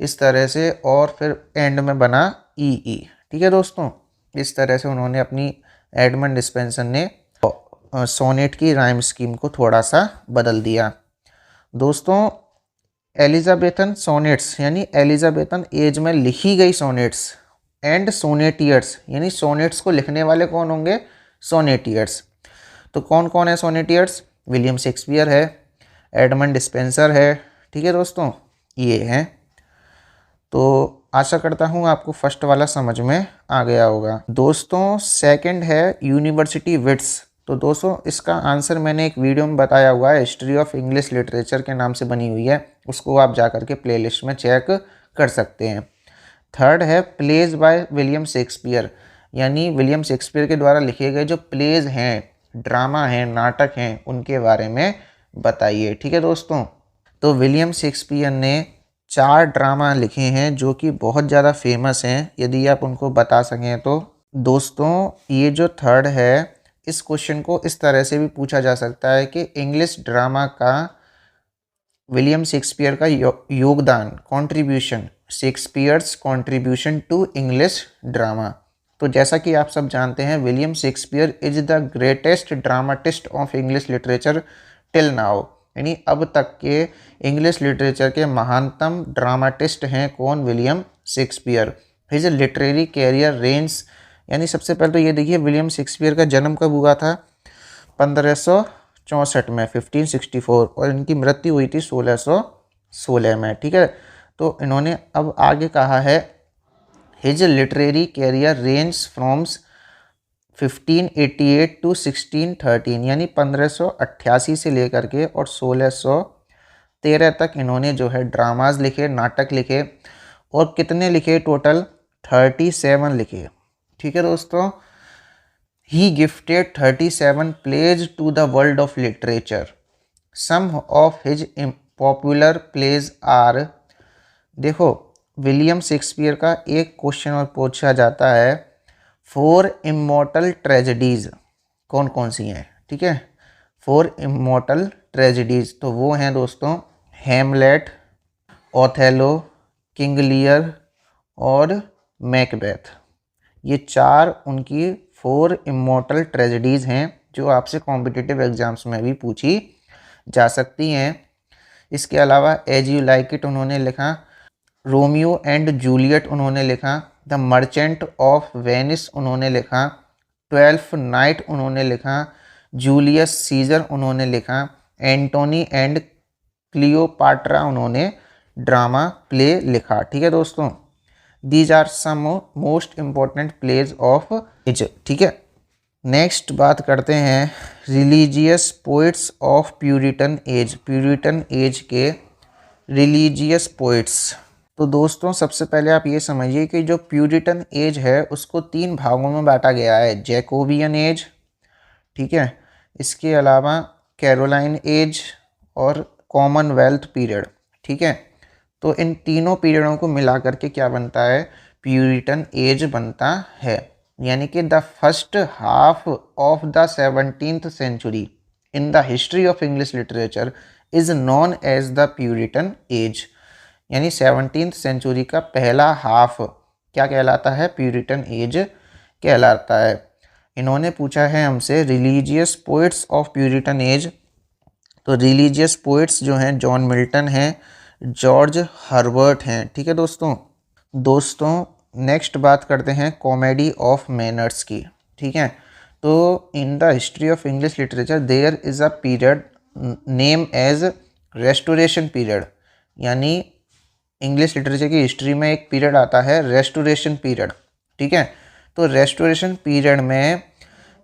इस तरह से, और फिर एंड में बना ई, ठीक है दोस्तों। इस तरह से उन्होंने अपनी एडमंड स्पेंसर ने सोनेट की राइम स्कीम को थोड़ा सा बदल दिया। दोस्तों एलिजाबेथन सोनेट्स यानी एलिजाबेथन एज में लिखी गई सोनेट्स एंड सोनेटियर्स, यानी सोनेट्स को लिखने वाले कौन होंगे, सोनेटियर्स। तो कौन कौन है सोनेटियर्स, विलियम शेक्सपियर है, एडमंड स्पेंसर है, ठीक है दोस्तों, ये हैं। तो आशा करता हूँ आपको फर्स्ट वाला समझ में आ गया होगा। दोस्तों सेकंड है यूनिवर्सिटी विट्स। तो दोस्तों इसका आंसर मैंने एक वीडियो में बताया हुआ है, हिस्ट्री ऑफ इंग्लिश लिटरेचर के नाम से बनी हुई है, उसको आप जा करके प्लेलिस्ट में चेक कर सकते हैं। थर्ड है प्लेज बाय विलियम शेक्सपियर, यानी विलियम शेक्सपियर के द्वारा लिखे गए जो प्लेज हैं, ड्रामा हैं, नाटक हैं, उनके बारे में बताइए, ठीक है दोस्तों। तो विलियम शेक्सपियर ने 4 ड्रामा लिखे हैं जो कि बहुत ज़्यादा फेमस हैं, यदि आप उनको बता सकें तो। दोस्तों ये जो थर्ड है, इस क्वेश्चन को इस तरह से भी पूछा जा सकता है कि इंग्लिश ड्रामा का विलियम शेक्सपियर का योगदान, contribution, Shakespeare's contribution to English drama. तो जैसा कि आप सब जानते हैं William Shakespeare is the greatest dramatist of English literature till now, यानी अब तक के इंग्लिश लिटरेचर के महानतम ड्रामाटिस्ट हैं कौन, William Shakespeare. His literary career range, यानी सबसे पहले तो ये देखिए विलियम शेक्सपियर का जन्म कब हुआ था, 1564 में 1564, और इनकी मृत्यु हुई थी 1616 में, ठीक है। तो इन्होंने अब आगे कहा है his literary career range from 1588 to 1613, यानी 1588 से लेकर के और 1613 तक इन्होंने जो है ड्रामाज लिखे, नाटक लिखे, और कितने लिखे टोटल, 37 लिखे, ठीक है दोस्तों। He gifted 37 plays to the world of literature. Some of his popular plays are, देखो विलियम शेक्सपियर का एक क्वेश्चन और पूछा जाता है, 4 इमॉर्टल ट्रेजेडीज़ कौन कौन सी हैं, ठीक है, 4 इमॉर्टल ट्रेजेडीज़, तो वो हैं दोस्तों हैमलेट, ओथेलो, किंग लियर और मैकबेथ। ये 4 उनकी 4 इमॉर्टल ट्रेजेडीज़ हैं जो आपसे कॉम्पिटिटिव एग्जाम्स में भी पूछी जा सकती हैं। इसके अलावा एज यू लाइक इट उन्होंने लिखा, रोमियो एंड जूलियट उन्होंने लिखा, द मर्चेंट ऑफ वेनिस उन्होंने लिखा, 12th नाइट उन्होंने लिखा, जूलियस सीजर उन्होंने लिखा, एंटोनी एंड क्लियोपाट्रा उन्होंने ड्रामा प्ले लिखा, ठीक है दोस्तों। These are some most important plays of age. ठीक है, नेक्स्ट बात करते हैं religious poets of Puritan age. Puritan age के रिलीजियस पोइट्स। तो दोस्तों सबसे पहले आप ये समझिए कि जो प्यूरिटन एज है उसको 3 भागों में बांटा गया है। जैकोबियन एज, ठीक है, इसके अलावा कैरोलाइन एज और कॉमनवेल्थ पीरियड। ठीक है, तो इन तीनों पीरियडों को मिला करके क्या बनता है, प्यूरिटन एज बनता है। यानी कि the first half of the 17th century in the history of English literature is known as the Puritan age. यानी 17th सेंचुरी का पहला हाफ क्या कहलाता है, प्यूरिटन एज कहलाता है। इन्होंने पूछा है हमसे religious poets of Puritan age. तो रिलीजियस पोइट्स जो हैं जॉन मिल्टन हैं, जॉर्ज हर्बर्ट हैं। ठीक है दोस्तों नेक्स्ट बात करते हैं कॉमेडी ऑफ मैनर्स की। ठीक है, तो in the history of English literature there is a period name as restoration period. यानी इंग्लिश लिटरेचर की हिस्ट्री में एक पीरियड आता है रेस्टोरेशन पीरियड। ठीक है, तो रेस्टोरेशन पीरियड में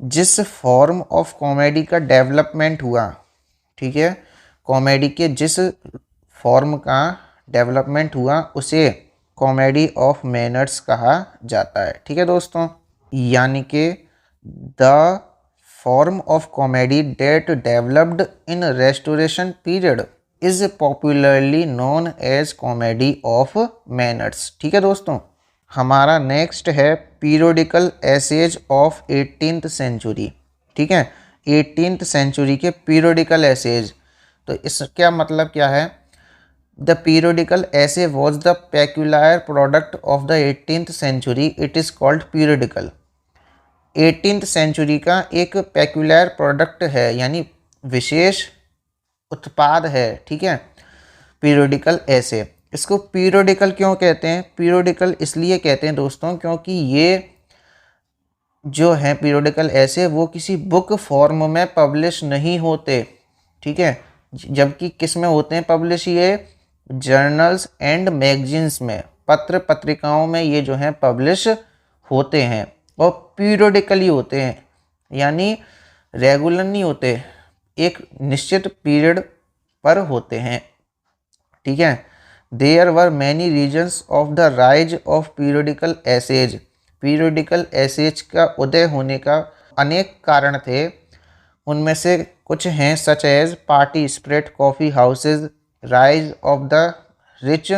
जिस फॉर्म ऑफ कॉमेडी का डेवलपमेंट हुआ, ठीक है, कॉमेडी के जिस फॉर्म का डेवलपमेंट हुआ उसे कॉमेडी ऑफ मैनर्स कहा जाता है। ठीक है दोस्तों, यानी कि the form of comedy that developed in restoration period is popularly known as comedy of manners. ठीक है दोस्तों, हमारा नेक्स्ट है periodical essays of 18th century. ठीक है, 18th सेंचुरी के पीरियोडिकल एसेज। तो इसका मतलब क्या है, the periodical essay was the peculiar product of the 18th century, it is called periodical. 18th century का एक पेक्यूलर प्रोडक्ट है, यानी विशेष उत्पाद है। ठीक है, पीरियोडिकल एसे। इसको पीरियोडिकल क्यों कहते हैं, पीरियोडिकल इसलिए कहते हैं दोस्तों क्योंकि ये जो है पीरियोडिकल एसे वो किसी बुक फॉर्म में पब्लिश नहीं होते। ठीक है, जबकि किस में होते हैं पब्लिश, ये जर्नल्स एंड मैगजीन्स में, पत्र पत्रिकाओं में ये जो है पब्लिश होते हैं और पीरियोडिकली होते हैं, यानी रेगुलर नहीं होते, एक निश्चित पीरियड पर होते हैं। ठीक है, there were many reasons of the rise of periodical essays. Periodical essays का उदय होने का अनेक कारण थे, उनमें से कुछ हैं such as party spirit, coffee houses, rise of the rich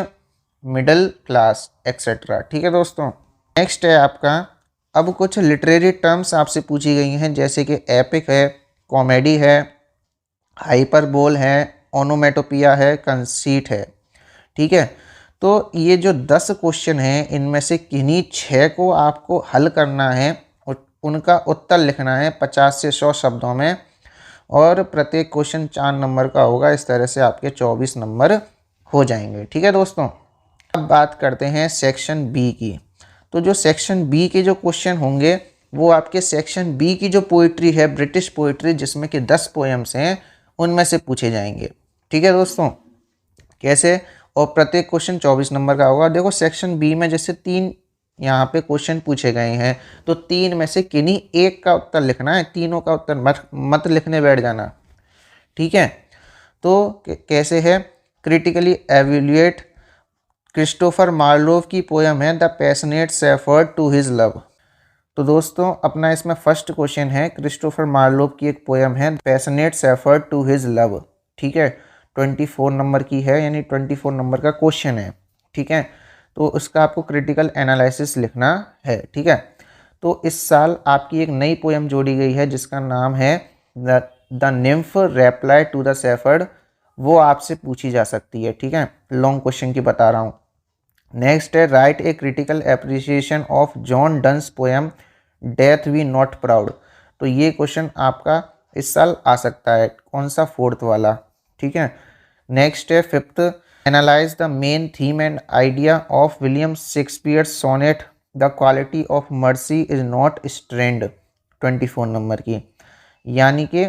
middle class etcetera. ठीक है दोस्तों, नेक्स्ट है आपका, अब कुछ लिटरेरी टर्म्स आपसे पूछी गई हैं जैसे कि एपिक है, कॉमेडी है, हाइपरबोल है, ओनोमेटोपिया है, कंसीट है। ठीक है, तो ये जो 10 क्वेश्चन हैं इनमें से किन्हीं 6 को आपको हल करना है, उनका उत्तर लिखना है 50 से 100 शब्दों में, और प्रत्येक क्वेश्चन 4 नंबर का होगा। इस तरह से आपके 24 नंबर हो जाएंगे। ठीक है दोस्तों, अब बात करते हैं सेक्शन बी की। तो जो सेक्शन बी के जो क्वेश्चन होंगे वो आपके सेक्शन बी की जो पोइट्री है, ब्रिटिश पोइट्री, जिसमें कि 10 पोएम्स हैं, उनमें से पूछे जाएंगे। ठीक है दोस्तों, कैसे, और प्रत्येक क्वेश्चन 24 नंबर का होगा। देखो सेक्शन बी में जैसे 3 यहाँ पे क्वेश्चन पूछे गए हैं, तो 3 में से किन्हीं एक का उत्तर लिखना है, तीनों का उत्तर मत लिखने बैठ जाना। ठीक है, तो कैसे है, क्रिटिकली एवेल्युएट क्रिस्टोफर मार्लोव की पोयम है the passionate shepherd to his love. तो दोस्तों अपना इसमें फर्स्ट क्वेश्चन है, क्रिस्टोफर मार्लोव की एक पोयम है passionate shepherd to his love. ठीक है, 24 नंबर की है, यानी 24 नंबर का क्वेश्चन है। ठीक है, तो उसका आपको क्रिटिकल एनालिसिस लिखना है। ठीक है, तो इस साल आपकी एक नई पोयम जोड़ी गई है जिसका नाम है the nymph reply to the shepherd, वो आपसे पूछी जा सकती है। ठीक है, लॉन्ग क्वेश्चन की बता रहा हूँ। नेक्स्ट है write a critical appreciation of John Donne's poem death be not proud. तो ये क्वेश्चन आपका इस साल आ सकता है, कौन सा, 4th वाला। ठीक है, नेक्स्ट है 5th, analyse the main theme and idea of William Shakespeare's sonnet the quality of mercy is not strained, 24 number की। यानी कि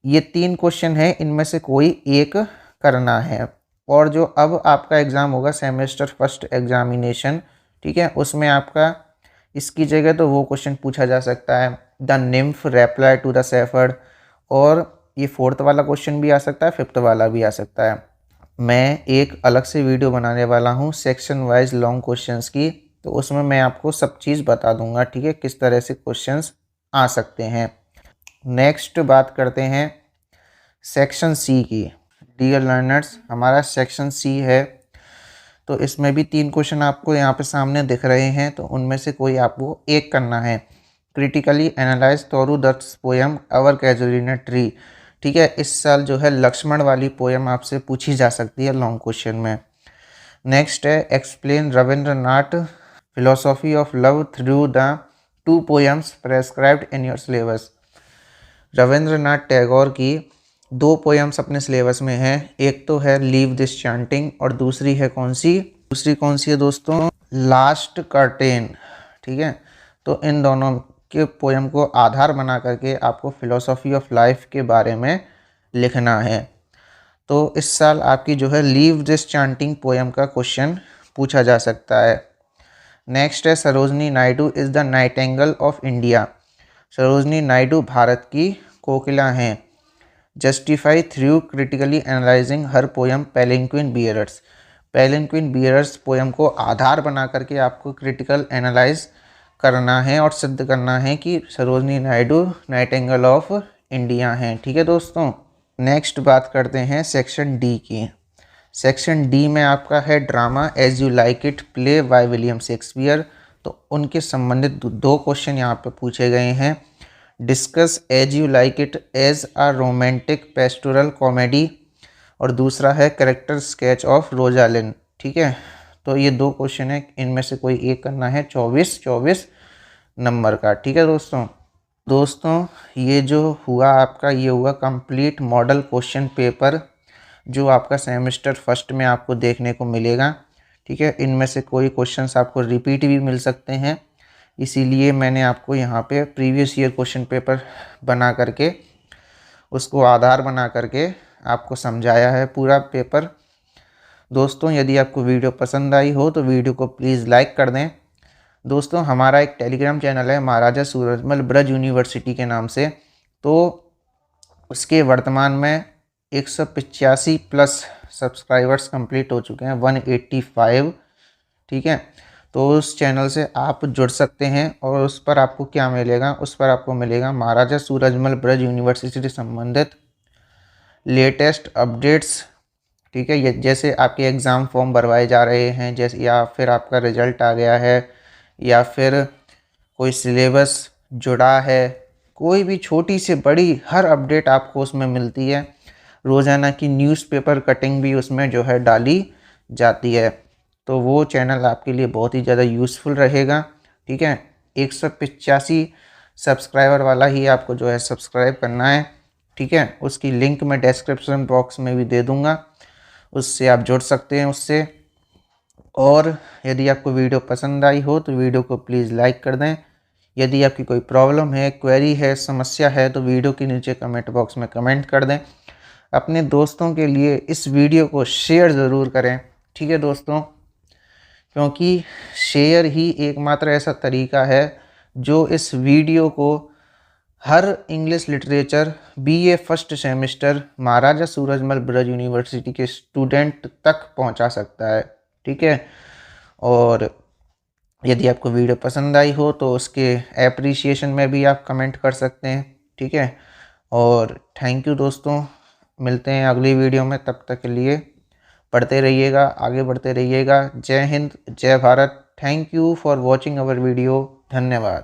ये 3 क्वेश्चन है, इनमें से कोई एक करना है। और जो अब आपका एग्ज़ाम होगा सेमेस्टर फर्स्ट एग्जामिनेशन, ठीक है, उसमें आपका इसकी जगह तो वो क्वेश्चन पूछा जा सकता है, the nymph reply to the shepherd, और ये 4th वाला क्वेश्चन भी आ सकता है, 5th वाला भी आ सकता है। मैं एक अलग से वीडियो बनाने वाला हूँ सेक्शन वाइज लॉन्ग क्वेश्चंस की, तो उसमें मैं आपको सब चीज़ बता दूंगा, ठीक है, किस तरह से क्वेश्चंस आ सकते हैं। नेक्स्ट बात करते हैं सेक्शन सी की। डियर लर्नर्स, हमारा सेक्शन सी है, तो इसमें भी 3 क्वेश्चन आपको यहाँ पे सामने दिख रहे हैं, तो उनमें से कोई आपको एक करना है। क्रिटिकली एनालाइज तोरू दत्त's पोएम अवर कैजुअलिना ट्री, ठीक है, इस साल जो है लक्ष्मण वाली पोएम आपसे पूछी जा सकती है लॉन्ग क्वेश्चन में। नेक्स्ट है explain Rabindranath philosophy of love through the 2 poems prescribed in your syllabus. Rabindranath Tagore की 2 पोएम्स अपने सिलेबस में है, एक तो है लीव दिस चांटिंग और दूसरी है कौन सी है दोस्तों, लास्ट कर्टेन, ठीक है। तो इन दोनों के पोएम को आधार बना करके आपको फिलोसॉफी ऑफ लाइफ के बारे में लिखना है। तो इस साल आपकी जो है लीव दिस चांटिंग पोएम का क्वेश्चन पूछा जा सकता है। नेक्स्ट है Sarojini Naidu is the Nightingale of India. Sarojini Naidu Bharat की कोकिला हैं। जस्टिफाई थ्रू क्रिटिकली एनालाइजिंग हर पोएम पेलिंक्विन बियरर्स। पेलिंक्विन बियरर्स पोएम को आधार बना करके आपको क्रिटिकल एनालाइज करना है और सिद्ध करना है कि Sarojini Naidu nightingale of India हैं, ठीक है दोस्तों। नेक्स्ट बात करते हैं सेक्शन डी की। सेक्शन डी में आपका है drama as you like it play by William Shakespeare, तो उनके संबंधित 2 क्वेश्चन यहाँ पे पूछे गए हैं। Discuss as you like it as a romantic pastoral comedy, और दूसरा है कैरेक्टर स्केच ऑफ रोजालिन, ठीक है। तो ये 2 क्वेश्चन है, इनमें से कोई एक करना है 24 नंबर का, ठीक है दोस्तों ये जो हुआ आपका, ये हुआ कंप्लीट मॉडल क्वेश्चन पेपर जो आपका सेमेस्टर फर्स्ट में आपको देखने को मिलेगा, ठीक है। इनमें से कोई क्वेश्चंस आपको रिपीट भी मिल सकते हैं, इसीलिए मैंने आपको यहाँ पे प्रीवियस ईयर क्वेश्चन पेपर बना करके उसको आधार बना करके आपको समझाया है पूरा पेपर। दोस्तों यदि आपको वीडियो पसंद आई हो तो वीडियो को प्लीज़ लाइक कर दें। दोस्तों हमारा एक टेलीग्राम चैनल है महाराजा सूरजमल ब्रज यूनिवर्सिटी के नाम से, तो उसके वर्तमान में 185 प्लस सब्सक्राइबर्स कंप्लीट हो चुके हैं, 185, ठीक है। तो उस चैनल से आप जुड़ सकते हैं और उस पर आपको क्या मिलेगा, उस पर आपको मिलेगा महाराजा सूरजमल ब्रज यूनिवर्सिटी से संबंधित लेटेस्ट अपडेट्स, ठीक है। ये जैसे आपके एग्ज़ाम फॉर्म भरवाए जा रहे हैं, जैसे या फिर आपका रिजल्ट आ गया है, या फिर कोई सिलेबस जुड़ा है, कोई भी छोटी से बड़ी हर अपडेट आपको उसमें मिलती है। रोज़ाना की न्यूज़पेपर कटिंग भी उसमें जो है डाली जाती है, तो वो चैनल आपके लिए बहुत ही ज़्यादा यूज़फुल रहेगा, ठीक है। 185 सब्सक्राइबर वाला ही आपको जो है सब्सक्राइब करना है, ठीक है। उसकी लिंक मैं डिस्क्रिप्शन बॉक्स में भी दे दूँगा, उससे आप जुड़ सकते हैं उससे। और यदि आपको वीडियो पसंद आई हो तो वीडियो को प्लीज़ लाइक कर दें। यदि आपकी कोई प्रॉब्लम है, क्वेरी है, समस्या है, तो वीडियो के नीचे कमेंट बॉक्स में कमेंट कर दें। अपने दोस्तों के लिए इस वीडियो को शेयर ज़रूर करें, ठीक है दोस्तों, क्योंकि शेयर ही एकमात्र ऐसा तरीका है जो इस वीडियो को हर English literature BA first semester Maharaja Surajmal Braj university के स्टूडेंट तक पहुंचा सकता है, ठीक है। और यदि आपको वीडियो पसंद आई हो तो उसके एप्रिसिएशन में भी आप कमेंट कर सकते हैं, ठीक है। और थैंक यू दोस्तों, मिलते हैं अगली वीडियो में, तब तक के लिए पढ़ते रहिएगा, आगे बढ़ते रहिएगा। जय हिंद, जय Bharat. Thank you for watching our video. धन्यवाद।